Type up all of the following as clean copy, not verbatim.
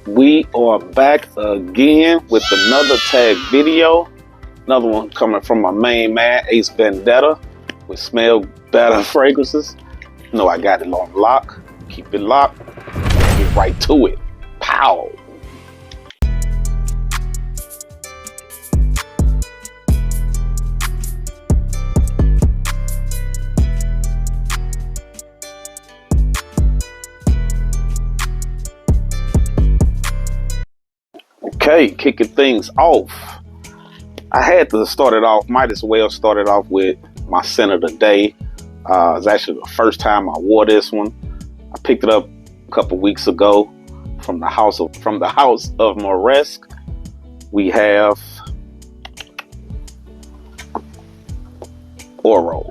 We are back again with another tag video. Another one coming from my main man, Ace Vendetta, with Smell Better fragrances. You know I got it on lock. Keep it locked. Get right to it. Pow! Okay, kicking things off. I had to start it off, might as well start it off with my scent of the day. It's actually the first time I wore this one. I picked it up a couple weeks ago from the house of Moresque. We have Oro.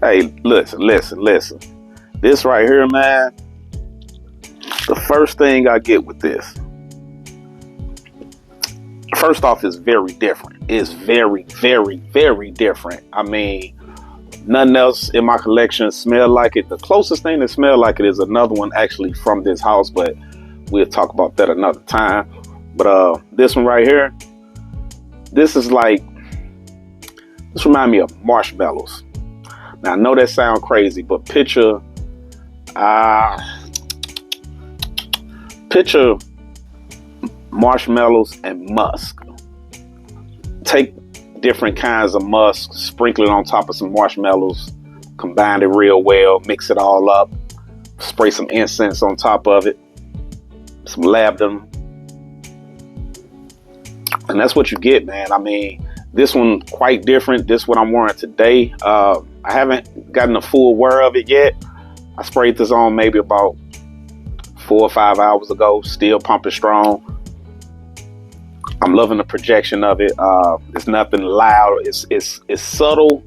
Hey, listen. This right here, man, the first thing I get with this, first off, is very different. It's very, very, very different. I mean, nothing else in my collection smell like it. The closest thing that smell like it is another one actually from this house, but we'll talk about that another time. But this one right here, this reminds me of marshmallows. Now, I know that sounds crazy, but picture marshmallows and musk. Take different kinds of musk, sprinkle it on top of some marshmallows, combine it real well, mix it all up, spray some incense on top of it, some lavender, and that's what you get, man. I mean, this one quite different. This one I'm wearing today. I haven't gotten a full wear of it yet. I sprayed this on maybe about 4 or 5 hours ago. Still pumping strong. I'm loving the projection of it. It's nothing loud. It's subtle,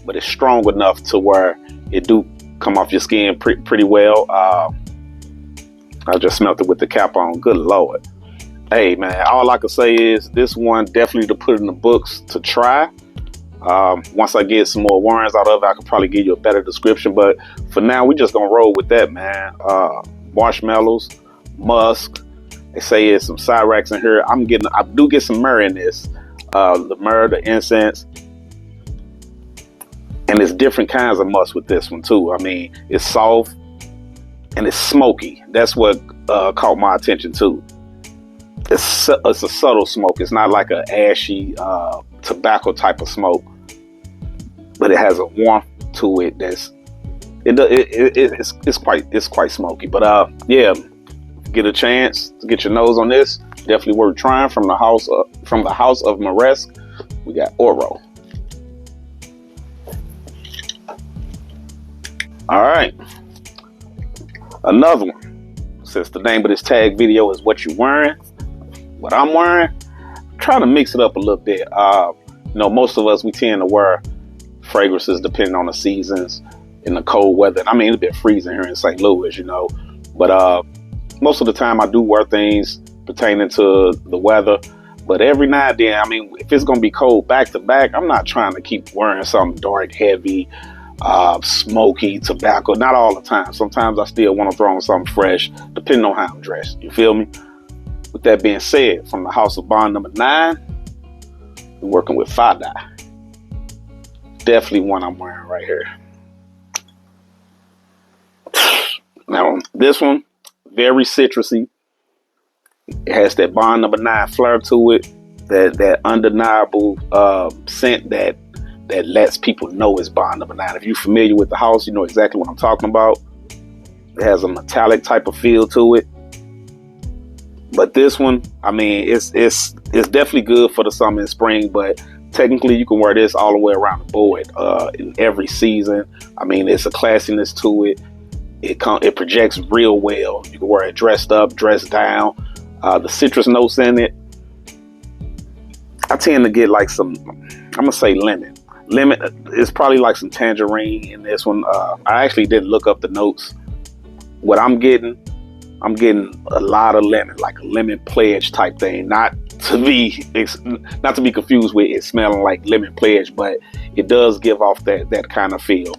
but it's strong enough to where it do come off your skin pretty well. I just smelled it with the cap on. Good Lord. Hey, man, all I can say is this one definitely to put in the books to try. Once I get some more warrants out of it, I could probably give you a better description. But for now, we just gonna roll with that, man. Marshmallows, musk. They say there's some Cyrax in here. I do get some myrrh in this. The myrrh, the incense, and it's different kinds of musk with this one too. I mean, it's soft and it's smoky. That's what caught my attention too. It's a subtle smoke. It's not like an ashy tobacco type of smoke, but it has a warmth to it it's quite smoky. But yeah, get a chance to get your nose on this, definitely worth trying. From the house of Moresque, we got Oro. All right, another one. Since the name of this tag video is what you're wearing, what I'm wearing, try to mix it up a little bit. Most of us, we tend to wear fragrances depending on the seasons in the cold weather. I mean, it's been freezing here in St. Louis, but most of the time I do wear things pertaining to the weather. But every now and then, I mean, if it's gonna be cold back to back, I'm not trying to keep wearing something dark, heavy, smoky, tobacco. Not all the time. Sometimes I still want to throw on something fresh, depending on how I'm dressed. You feel me? With that being said, from the house of Bond number 9, we're working with Fada. Definitely one I'm wearing right here. Now, this one, very citrusy. It has that Bond number 9 flair to it. That undeniable scent that lets people know it's Bond number 9. If you're familiar with the house, you know exactly what I'm talking about. It has a metallic type of feel to it. But this one, I mean, it's definitely good for the summer and spring, but technically you can wear this all the way around the board in every season. I mean, it's a classiness to it. It projects real well. You can wear it dressed up, dressed down. The citrus notes in it, I tend to get like some, I'm gonna say lemon. Lemon is probably like some tangerine in this one. I actually didn't look up the notes. What I'm getting a lot of lemon, like a lemon pledge type thing. Not to be confused with it smelling like lemon pledge, but it does give off that kind of feel.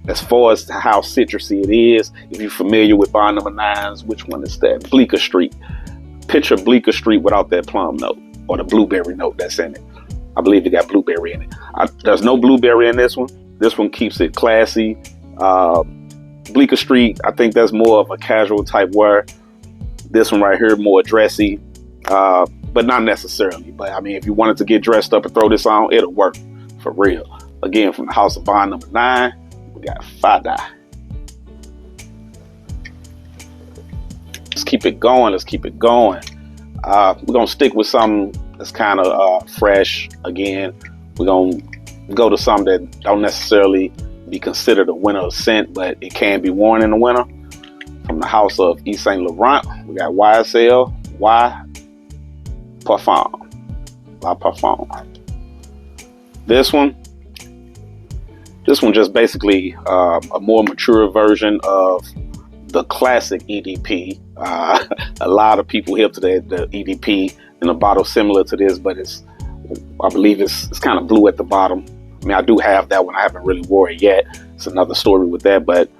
As far as how citrusy it is, if you're familiar with bond number 9s, which one is that? Bleecker Street. Picture Bleecker Street without that plum note or the blueberry note that's in it. I believe it got blueberry in it. There's no blueberry in this one. This one keeps it classy. Bleecker Street, I think that's more of a casual type wear. This one right here, more dressy, but not necessarily. But I mean, if you wanted to get dressed up and throw this on, it'll work for real. Again, from the house of bond number 9, we got Frederic. Let's keep it going. We're gonna stick with something that's kind of fresh. Again, we're gonna go to something that don't necessarily be considered a winter scent, but it can be worn in the winter. From the house of Yves Saint Laurent, we got YSL Y Le Parfum. This one just basically a more mature version of the classic EDP. A lot of people hip to the EDP in a bottle similar to this, but I believe it's kind of blue at the bottom. I mean, I do have that one. I haven't really wore it yet. It's another story with that, but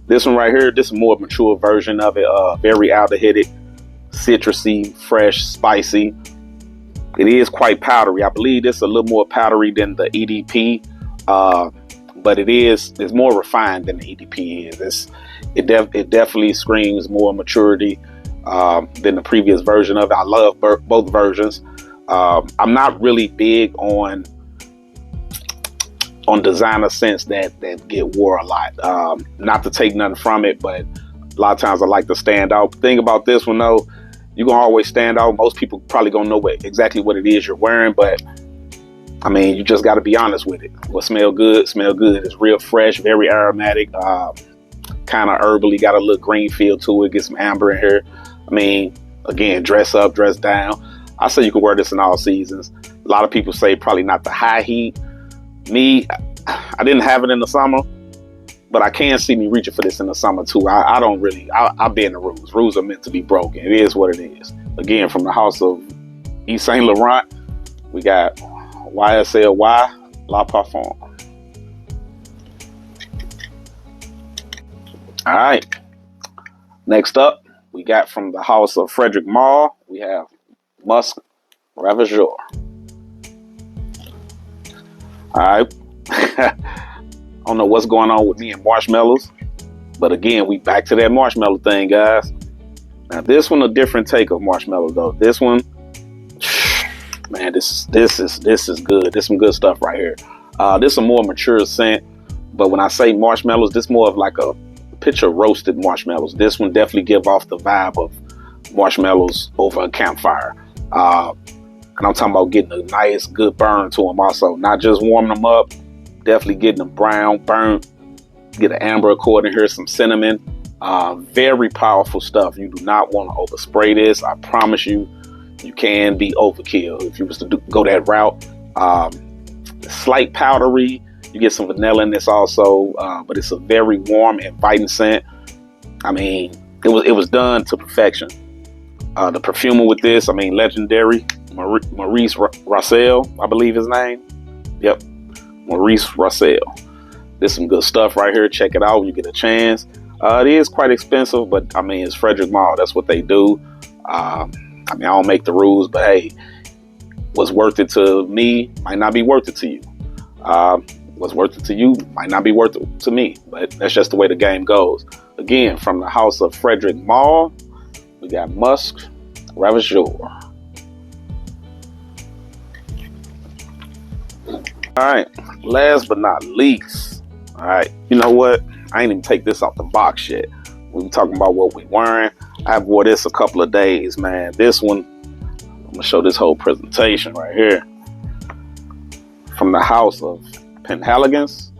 this one right here, this is a more mature version of it. Very aldehydic, citrusy, fresh, spicy. It is quite powdery. I believe it's a little more powdery than the EDP, but it's more refined than the EDP is. It definitely screams more maturity than the previous version of it. I love both versions. I'm not really big on designer scents that get wore a lot. Not to take nothing from it, but a lot of times I like to stand out. The thing about this one though, you're gonna always stand out. Most people probably gonna know exactly what it is you're wearing, but I mean, you just got to be honest with it. What smell good. It's real fresh, very aromatic, kind of herbally, got a little green feel to it. Get some amber in here. I mean, again, dress up, dress down. I say you can wear this in all seasons. A lot of people say probably not the high heat. Me, I didn't have it in the summer, but I can see me reaching for this in the summer too. I don't really, I bend the rules. Rules are meant to be broken. It is what it is. Again, from the house of Yves Saint Laurent, we got YSL Y Le Parfum. All right. Next up, we got from the house of Frederic Malle, we have Musk Ravageur. All right. I don't know what's going on with me and marshmallows, but again, we back to that marshmallow thing, guys. Now, this one a different take of marshmallow though. This one, man, this is good. This some good stuff right here. This is a more mature scent, but when I say marshmallows, this more of like a picture roasted marshmallows. This one definitely give off the vibe of marshmallows over a campfire. And I'm talking about getting a nice, good burn to them also. Not just warming them up, definitely getting them brown, burnt. Get an amber accord in here, some cinnamon. Very powerful stuff. You do not want to overspray this. I promise you, you can be overkill if you was to go that route. Slight powdery. You get some vanilla in this also, but it's a very warm, inviting scent. I mean, it was done to perfection. The perfumer with this, I mean, legendary. Maurice Rossel, I believe his name. Yep, Maurice Rossel. There's some good stuff right here. Check it out when you get a chance. It is quite expensive, but I mean, it's Frederic Malle. That's what they do. I mean, I don't make the rules, but hey, what's worth it to me might not be worth it to you. What's worth it to you might not be worth it to me, but that's just the way the game goes. Again, from the house of Frederic Malle, we got Musk Ravageur. All right, last but not least. All right, you know what? I ain't even take this off the box yet. We were talking about what we wearing. I've wore this a couple of days, man. This one, I'm gonna show this whole presentation right here. From the house of Penhaligon,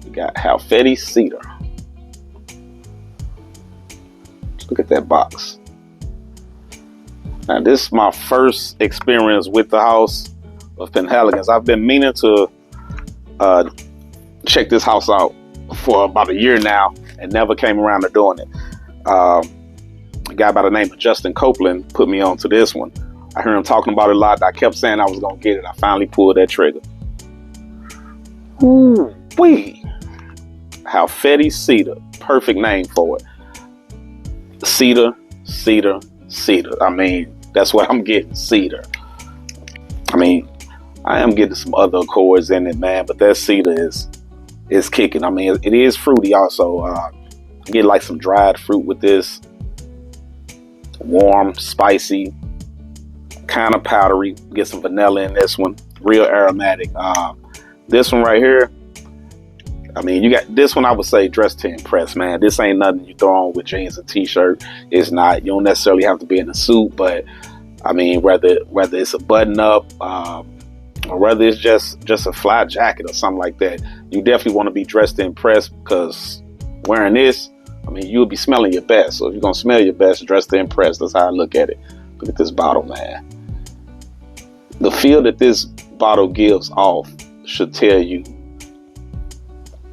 we got Halfeti Cedar. Look at that box. Now, this is my first experience with the house of Penhaligon. I've been meaning to check this house out for about a year now and never came around to doing it. A guy by the name of Justin Copeland put me on to this one. I heard him talking about it a lot. I kept saying I was going to get it. I finally pulled that trigger. Ooh-wee. Halfeti Cedar. Perfect name for it. Cedar, Cedar, Cedar. I mean, that's what I'm getting, Cedar. I mean, I am getting some other accords in it, man, but that Cedar is kicking. I mean, it is fruity also. Get like some dried fruit with this. Warm, spicy, kind of powdery. Get some vanilla in this one. Real aromatic. This one right here, I mean, you got this one, I would say dress to impress, man. This ain't nothing you throw on with jeans and t-shirt. It's not. You don't necessarily have to be in a suit, but I mean, whether it's a button up, or whether it's just a fly jacket or something like that, you definitely want to be dressed to impress, because wearing this, I mean, you'll be smelling your best. So if you're gonna smell your best, dress to impress. That's how I look at it. Look at this bottle, man. The feel that this bottle gives off should tell you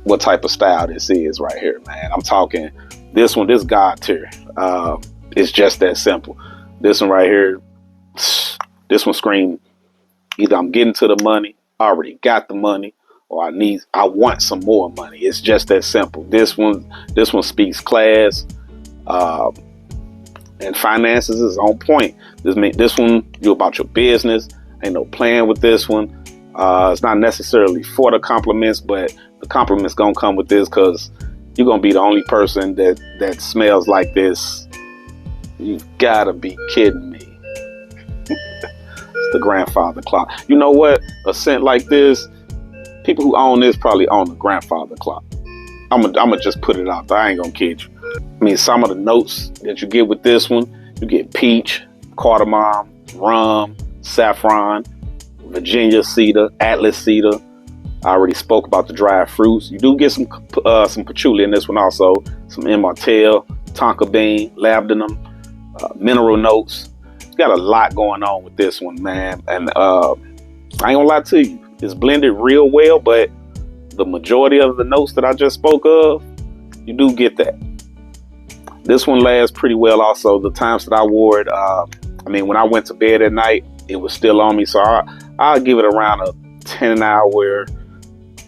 what type of style this is right here, man. I'm talking this one, this God tier. It's just that simple. This one right here, this one screams either I'm getting to the money, I already got the money, or I want some more money. It's just that simple. This one speaks class, and finances is on point. This one, you about your business. Ain't no playing with this one. It's not necessarily for the compliments, but the compliments gonna come with this, because you're gonna be the only person that smells like this. You've gotta be kidding me. It's the grandfather clock. You know what? A scent like this, people who own this probably own the grandfather clock. I'm gonna just put it out there. I ain't gonna kid you. I mean, some of the notes that you get with this one, you get peach, cardamom, rum, saffron, Virginia cedar, Atlas cedar. I already spoke about the dried fruits. You do get some patchouli in this one also. Some immortelle, tonka bean, labdanum, mineral notes. Got a lot going on with this one, man. And I ain't gonna lie to you, it's blended real well, but the majority of the notes that I just spoke of, you do get that. This one lasts pretty well also. The times that I wore it, I mean, when I went to bed at night, it was still on me. So I'll give it around a 10-hour,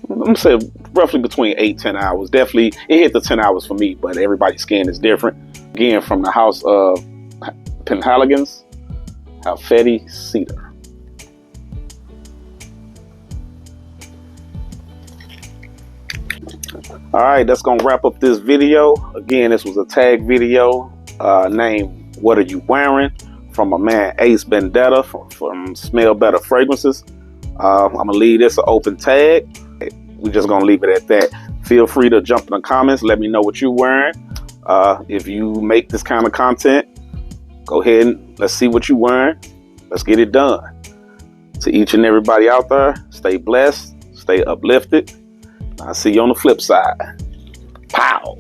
I'm gonna say roughly between 8-10 hours. Definitely, it hit the 10 hours for me, but everybody's skin is different. Again, from the house of Penhaligons, Halfeti Cedar. All right, that's gonna wrap up this video. Again, this was a tag video named "What Are You Wearing?" from my man Ace Vendetta from Smell Better Fragrances. I'm gonna leave this an open tag. We're just gonna leave it at that. Feel free to jump in the comments. Let me know what you're wearing. If you make this kind of content, go ahead and let's see what you're wearing. Let's get it done. To each and everybody out there, stay blessed, stay uplifted. I'll see you on the flip side. Pow!